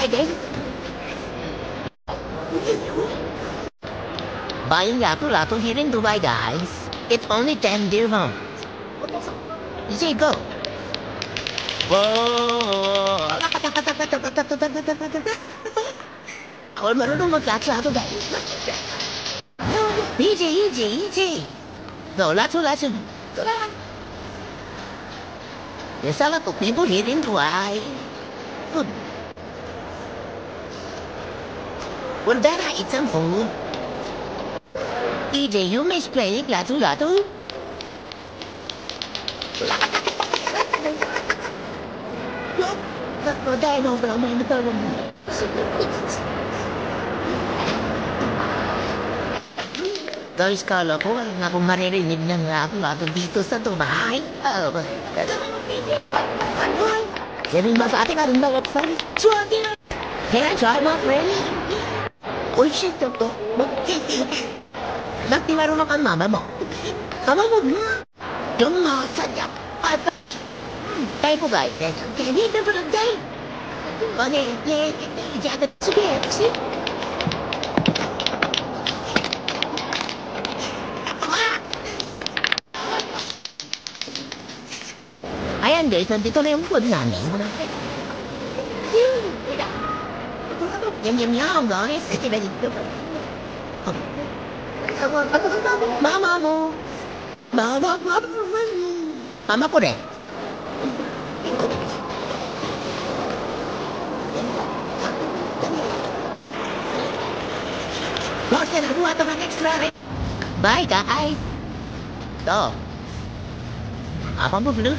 din. Buying lato-lato here in Dubai, guys. It's only 10 dirham. Easy, go. Whoa! Ako marunong mag-lato-lato, guys. Easy. No, lato-lato. There's a lot of people here in Dubai. Good. Well, that I eat some food. EJ, you miss playing lato-lato? No, dahil mo ba may natulong mo? Guys, kala ko nga kung maririnig ng lato-lato dito sa Dubai. Yan ba sa ating ating mga friends? Kaya try my friends. Uy, shit, to. Bakit di marunong ang mama mo? Mama mo, yung mga sadya. Tayo po guys. Hindi na ba lang tayo? Sige. Ayan guys, nandito na yung food namin. Yum, guys. Mama mo. Mama ko rin. Bye guys. Ito. Apa mo blue?